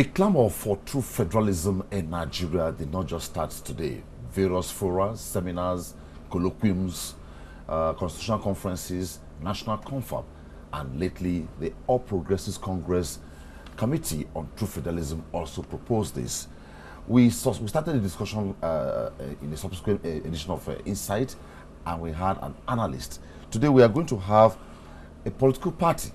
The clamor for true federalism in Nigeria did not just start today. Various fora, seminars, colloquiums, constitutional conferences, national confab, and lately the All Progressives Congress Committee on True Federalism also proposed this. We started the discussion in a subsequent edition of Insight, and we had an analyst. Today we are going to have a political party.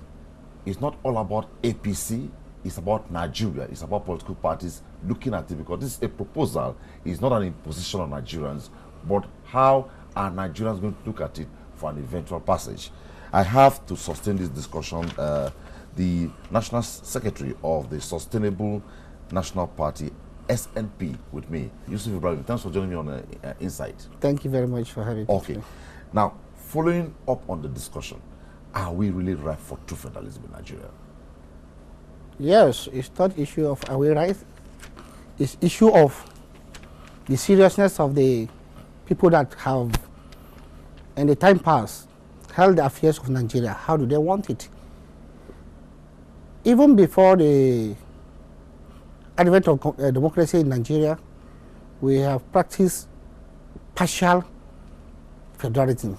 It's not all about APC. It's about Nigeria. It's about political parties looking at it, because this is a proposal. It's not an imposition on Nigerians, but how are Nigerians going to look at it for an eventual passage? I have to sustain this discussion the National Secretary of the Sustainable National Party, SNP, with me. Yusuf Ibrahim, thanks for joining me on Insight. Thank you very much for having me. Okay. Now, following up on the discussion, are we really ripe for true federalism in Nigeria? Yes, it's not issue of are we right? It's issue of the seriousness of the people that have, in the time past, held the affairs of Nigeria. How do they want it? Even before the advent of democracy in Nigeria, we have practiced partial federalism,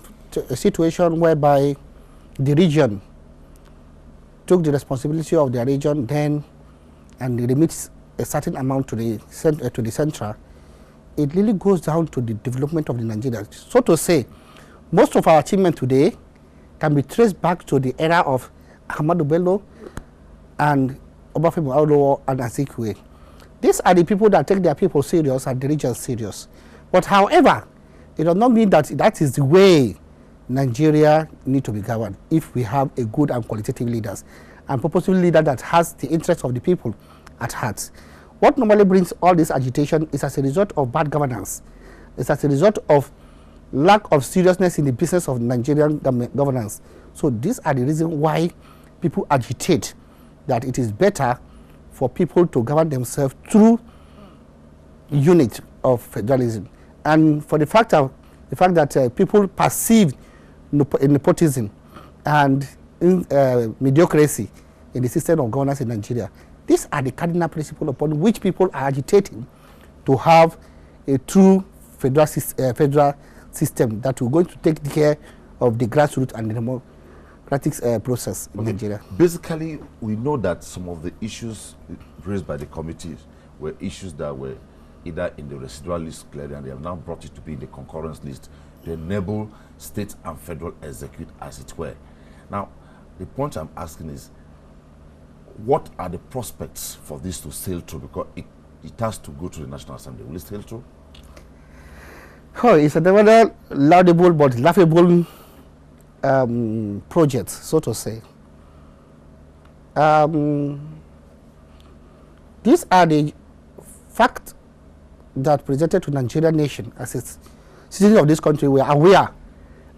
a situation whereby the region took the responsibility of their region then and remits a certain amount to the central. It really goes down to the development of the Nigeria. So to say, most of our achievement today can be traced back to the era of Ahmadu Bello and Obafemi Awolowo and Azikiwe. These are the people that take their people serious and the region serious. But however, it does not mean that that is the way Nigeria need to be governed if we have a good and qualitative leaders and purposeful leader that has the interests of the people at heart. What normally brings all this agitation is as a result of bad governance. It's as a result of lack of seriousness in the business of Nigerian governance. So these are the reasons why people agitate that it is better for people to govern themselves through unit of federalism. And for the fact that people perceive nepotism and mediocrity in the system of governance in Nigeria, these are the cardinal principles upon which people are agitating to have a true federal system that will going to take care of the grassroots and the democratic process in Nigeria. Basically, we know that some of the issues raised by the committees were issues that were either in the residual list clearly, and they have now brought it to be in the concurrence list to enable state and federal execute as it were. Now, the point I'm asking is, what are the prospects for this to sail through? Because it has to go to the National Assembly. Will it sail through? Oh, it's a rather laudable but laughable project, so to say. These are the facts that presented to Nigerian nation as its citizens of this country were aware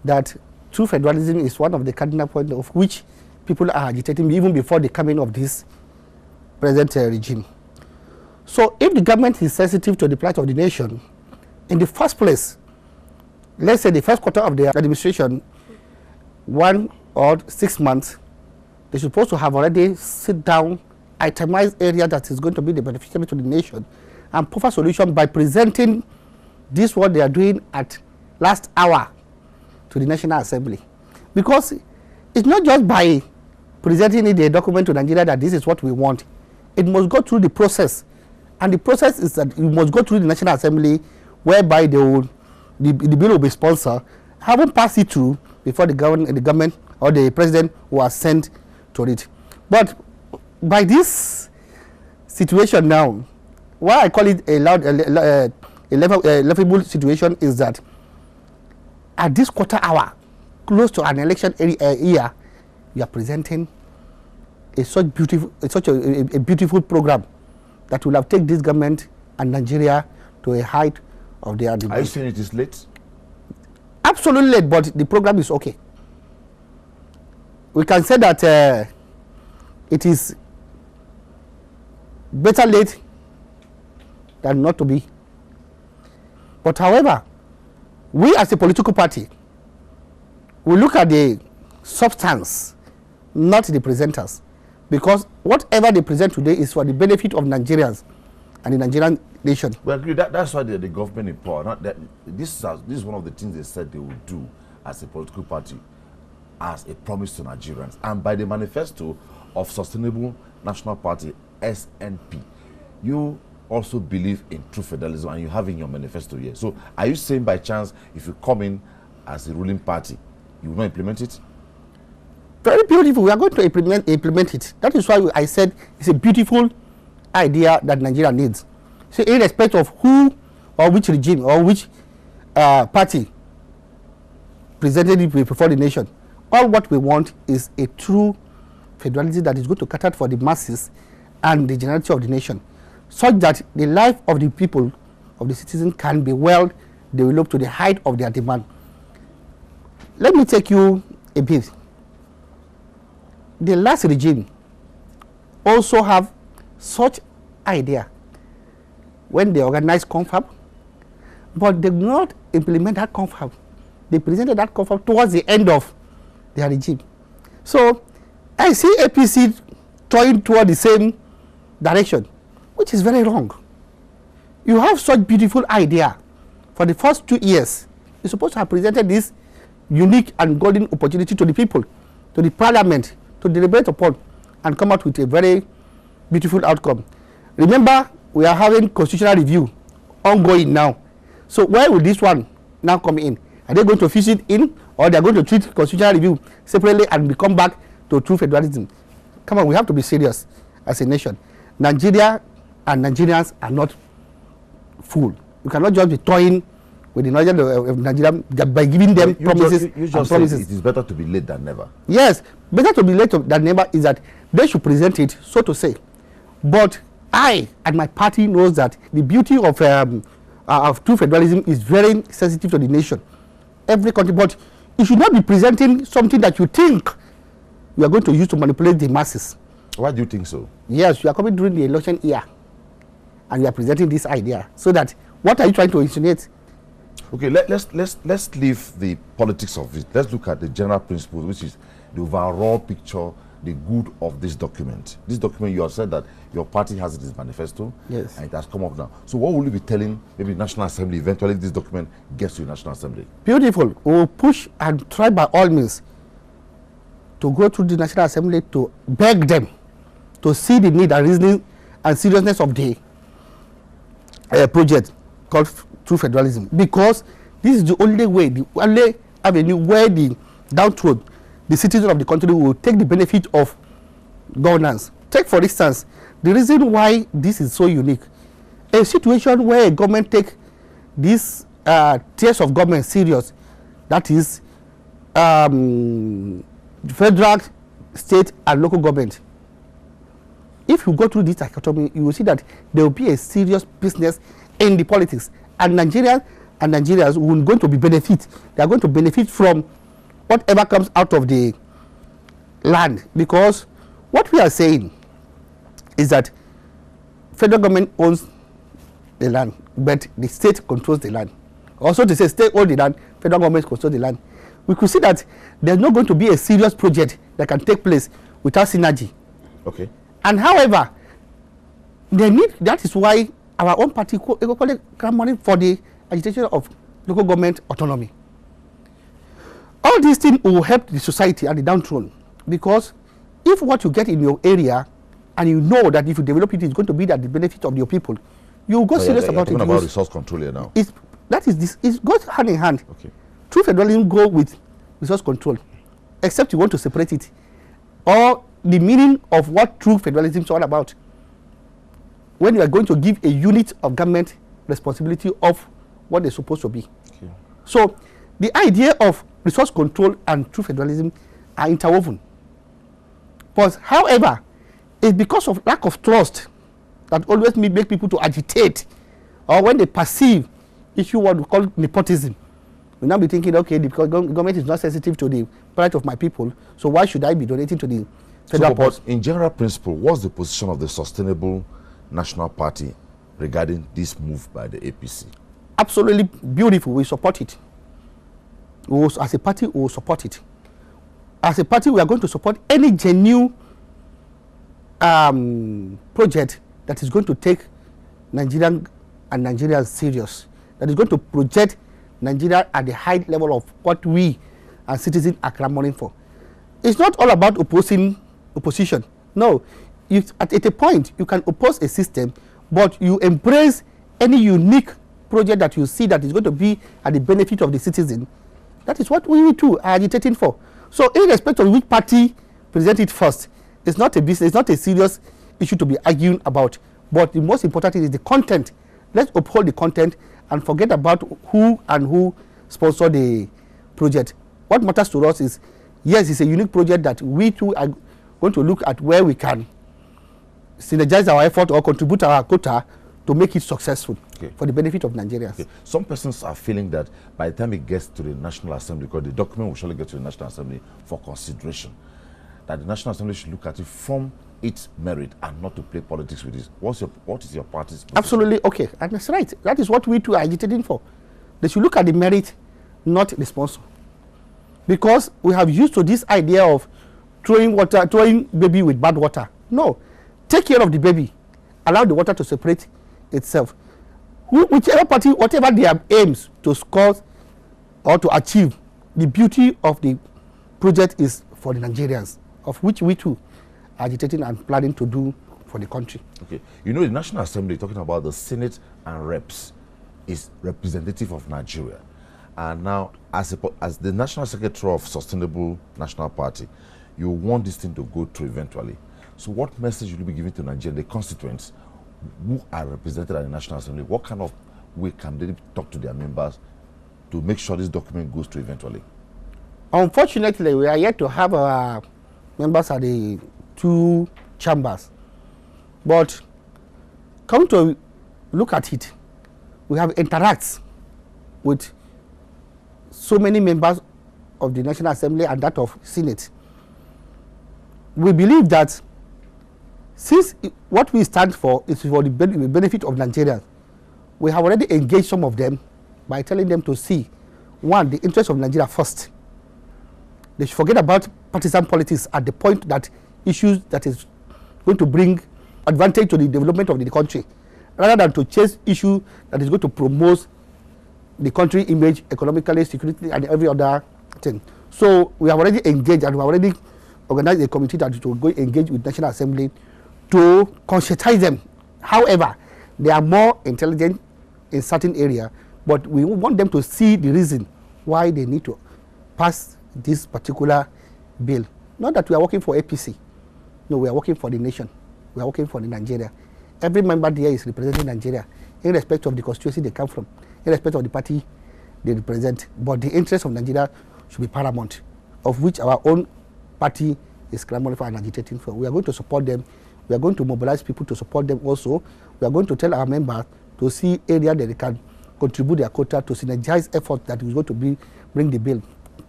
that true federalism is one of the cardinal points of which people are agitating even before the coming of this present regime. So if the government is sensitive to the plight of the nation, in the first place, let's say the first quarter of the administration, 1 or 6 months, they're supposed to have already sit down, itemized area that is going to be the beneficiary to the nation, and provide solution by presenting this what they are doing at last hour to the National Assembly. Because it's not just by presenting the document to Nigeria that this is what we want. It must go through the process. And the process is that it must go through the National Assembly, whereby the bill will be sponsored, haven't passed it through before the government or the president who has sent to it. But by this situation now, why I call it a laughable situation is that at this quarter hour, close to an election year, you are presenting such a beautiful program that will have taken this government and Nigeria to a height of their debate. Are you saying it is late? Absolutely late, but the program is okay. We can say that it is better late than not to be. But however, we as a political party, we look at the substance, not the presenters. because whatever they present today is for the benefit of Nigerians and the Nigerian nation. Well, agree. That's why the government in power. Not that this is one of the things they said they would do as a political party, as a promise to Nigerians, and by the manifesto of Sustainable National Party (SNP), you also believe in true federalism, and you have in your manifesto here. So, are you saying by chance, if you come in as a ruling party, you will not implement it? Very beautiful. We are going to implement it. That is why I said it's a beautiful idea that Nigeria needs. So, irrespective of who or which regime or which party presented it before the nation, all what we want is a true federalism that is going to cater for the masses and the generality of the nation, such that the life of the people, of the citizens, can be well developed to the height of their demand. Let me take you a bit. The last regime also have such idea when they organized confab, but they did not implement that confab. They presented that confab towards the end of their regime. So I see APC toying toward the same direction, which is very wrong. You have such beautiful idea. For the first 2 years, you're supposed to have presented this unique and golden opportunity to the people, to the parliament, to deliberate upon and come out with a very beautiful outcome. Remember, we are having constitutional review ongoing now. So where will this one now come in? Are they going to fix it in, or they are going to treat constitutional review separately and we come back to true federalism? Come on, we have to be serious as a nation. Nigeria and Nigerians are not fool. You cannot just be toying with the knowledge of Nigeria by giving them promises. You just promises. It is better to be late than never. Yes, better to be late than never is that they should present it, so to say. But I and my party knows that the beauty of true federalism is very sensitive to the nation, every country. But you should not be presenting something that you think you are going to use to manipulate the masses. Why do you think so? Yes, you are coming during the election year, and you are presenting this idea. So that what are you trying to insinuate? Okay, let's leave the politics of it. Let's look at the general principles, which is the overall picture, the good of this document. This document, you have said that your party has it in its manifesto. Yes. And it has come up now. So what will you be telling maybe National Assembly eventually if this document gets to the National Assembly? Beautiful. We will push and try by all means to go through the National Assembly to beg them to see the need and reasoning and seriousness of the project called True Federalism, because this is the only way, the only avenue where the downtrodden, the citizens of the country, will take the benefit of governance. Take, for instance, the reason why this is so unique. A situation where a government take these tiers of government serious, that is federal, state, and local government. If you go through this dichotomy, you will see that there will be a serious business in the politics, and Nigerians will going to be benefit. They are going to benefit from whatever comes out of the land, because what we are saying is that federal government owns the land, but the state controls the land. Also, to say state owns the land, federal government controls the land. We could see that there's not going to be a serious project that can take place without synergy. Okay. And however, they need, that is why our own party collect money for the agitation of local government autonomy. All these things will help the society and the downtrodden, because if what you get in your area and you know that if you develop it, it's going to be at the benefit of your people, you will go serious about it. Talking about resource control here now. It goes hand in hand. Okay. True federalism go with resource control, except you want to separate it, or the meaning of what true federalism is all about. When you are going to give a unit of government responsibility of what they're supposed to be. Okay. So the idea of resource control and true federalism are interwoven. But however, it's because of lack of trust that always make people to agitate, or when they perceive issue what we call nepotism, we now be thinking, okay, because government is not sensitive to the plight of my people, so why should I be donating to the federal but in general principle, what's the position of the Sustainable National Party regarding this move by the APC? Absolutely beautiful. We support it. As a party, we will support it. As a party, we are going to support any genuine project that is going to take Nigerian and Nigerians serious, that is going to project Nigeria at the high level of what we as citizens are clamoring for. It's not all about opposition. No, at a point you can oppose a system, but you embrace any unique project that you see that is going to be at the benefit of the citizen. That is what we too are agitating for. So irrespective of which party present it first, it's not a business, it's not a serious issue to be arguing about. But the most important thing is the content. Let's uphold the content and forget about who sponsor the project. What matters to us is, yes, it's a unique project that we too are going to look at where we can synergize our effort or contribute our quota to make it successful for the benefit of Nigerians. Some persons are feeling that by the time it gets to the National Assembly, because the document will surely get to the National Assembly for consideration, that the National Assembly should look at it from its merit and not to play politics with it. What is your party's position? Absolutely, okay, and that's right. That is what we too are agitating for. They should look at the merit, not the sponsor. Because we have used to this idea of throwing baby with bad water. No, take care of the baby, allow the water to separate itself. Whichever party, whatever their aims to score or to achieve, the beauty of the project is for the Nigerians, of which we too are agitating and planning to do for the country. Okay, you know, the National Assembly, talking about the Senate and Reps, is representative of Nigeria. And now, as the National Secretary of Sustainable National Party, you want this thing to go through eventually. So what message will you be giving to Nigeria, the constituents who are represented at the National Assembly? What kind of way can they talk to their members to make sure this document goes through eventually? Unfortunately, we are yet to have our members at the two chambers. But come to look at it, we have interacts with so many members of the National Assembly and that of Senate. We believe that since what we stand for is for the benefit of Nigerians, we have already engaged some of them by telling them to see, one, the interest of Nigeria first. They should forget about partisan politics at the point that issues that is going to bring advantage to the development of the country, rather than to chase issue that is going to promote the country image economically, security, and every other thing. So we have already engaged and we have already organized a committee that will go engage with National Assembly to conscientize them. However, they are more intelligent in certain area, but we want them to see the reason why they need to pass this particular bill. Not that we are working for APC. No, we are working for the nation. We are working for the Nigeria. Every member there is representing Nigeria, irrespective of the constituency they come from, irrespective of the party they represent. But the interest of Nigeria should be paramount, of which our own party is clamoring for and agitating for. We are going to support them. We are going to mobilize people to support them also. We are going to tell our members to see area that they can contribute their quota to synergize effort that is going to bring the bill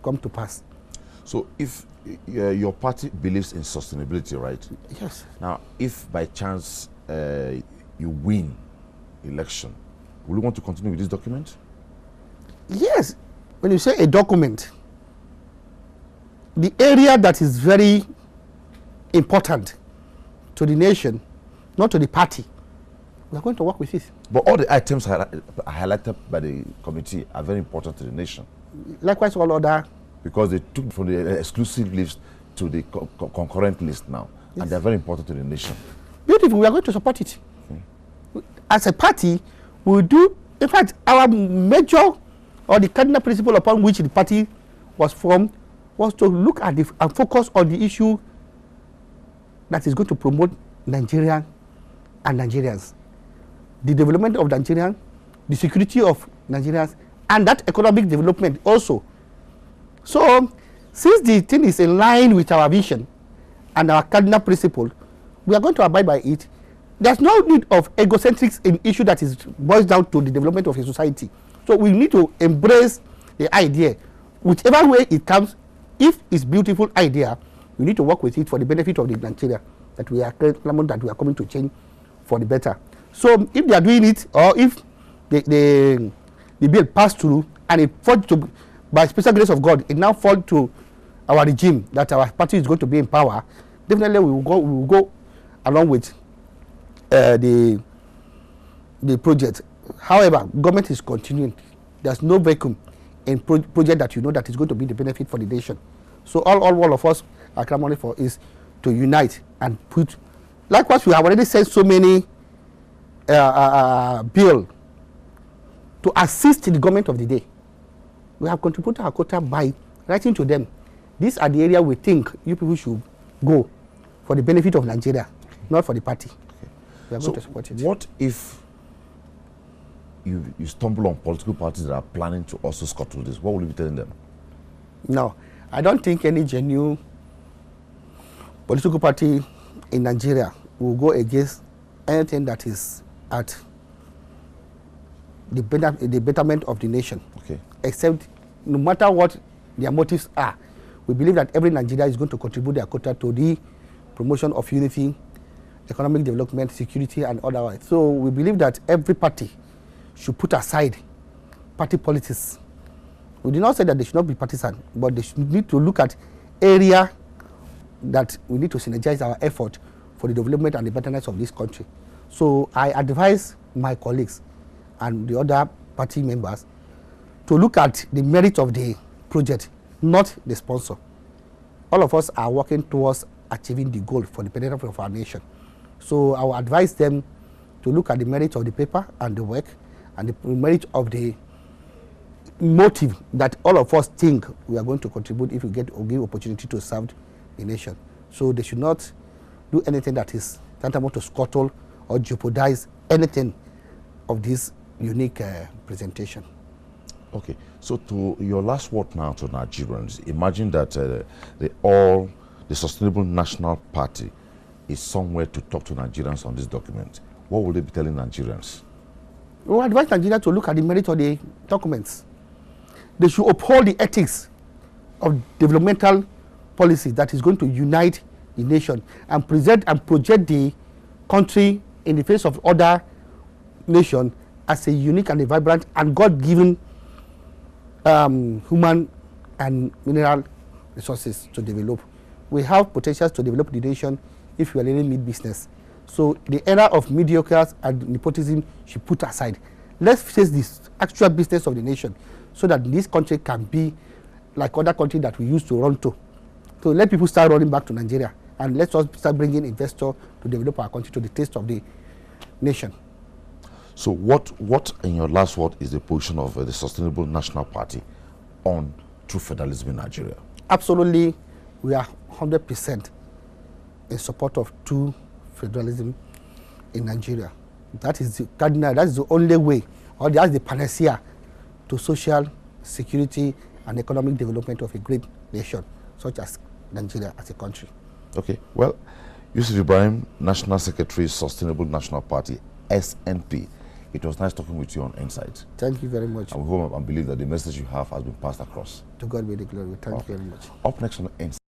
come to pass. So if your party believes in sustainability, right? Yes. Now, if by chance you win election, will you want to continue with this document? Yes. When you say a document, the area that is very important to the nation, not to the party, we are going to work with it. But all the items highlighted by the committee are very important to the nation. Likewise, all other. Because they took from the exclusive list to the concurrent list now. Yes. And they're very important to the nation. Beautiful. We are going to support it. As a party, we will do, in fact, our major or the cardinal principle upon which the party was formed was to look at and focus on the issue that is going to promote Nigeria and Nigerians. The development of Nigeria, the security of Nigerians, and that economic development also. So, since the thing is in line with our vision and our cardinal principle, we are going to abide by it. There's no need of egocentrics in issue that is boils down to the development of a society. So we need to embrace the idea, whichever way it comes. If it's beautiful idea, we need to work with it for the benefit of the Nigeria that we are claiming that we are coming to change for the better. So if they are doing it, or if the bill passed through and it falls to, by special grace of God, it now falls to our regime that our party is going to be in power, definitely we will go along with the project. However, government is continuing. There's no vacuum in project that you know that is going to be the benefit for the nation. So all of us are clamoring for is to unite and put. Likewise, we have already sent so many bill to assist the government of the day. We have contributed our quota by writing to them. These are the areas we think you people should go for the benefit of Nigeria, not for the party. Okay. We are going to support it. What if you stumble on political parties that are planning to also scuttle this? What will you be telling them? No, I don't think any genuine political party in Nigeria will go against anything that is at the betterment of the nation. Okay. Except, no matter what their motives are, we believe that every Nigerian is going to contribute their quota to the promotion of unity, economic development, security, and otherwise. So we believe that every party should put aside party politics. We do not say that they should not be partisan, but they should need to look at area that we need to synergize our effort for the development and the betterment of this country. So I advise my colleagues and the other party members to look at the merit of the project, not the sponsor. All of us are working towards achieving the goal for the betterment of our nation. So I will advise them to look at the merit of the paper and the work and the merit of the motive that all of us think we are going to contribute if we get or give opportunity to serve the nation. So they should not do anything that is tantamount to scuttle or jeopardize anything of this unique presentation. Okay, so to your last word now to Nigerians, imagine that the Sustainable National Party is somewhere to talk to Nigerians on this document. What will they be telling Nigerians? We advise Nigeria to look at the merit of the documents. They should uphold the ethics of developmental policy that is going to unite the nation and present and project the country in the face of other nations as a unique and a vibrant and God-given human and mineral resources to develop. We have potentials to develop the nation if we really mean business. So the era of mediocres and nepotism should put aside. Let's face this actual business of the nation so that this country can be like other countries that we used to run to. So let people start running back to Nigeria and let's also start bringing investors to develop our country to the taste of the nation. So what in your last word is the position of the Sustainable National Party on true federalism in Nigeria? Absolutely, we are 100% in support of true federalism in Nigeria. That is the cardinal, that is the only way, or that's the panacea to social security and economic development of a great nation such as Nigeria as a country. Okay, well, Yusuf Ibrahim, National Secretary, Sustainable National Party, SNP. It was nice talking with you on Insight. Thank you very much. And we hope and believe that the message you have has been passed across. To God be the glory. Thank you very much. Up next on Insight.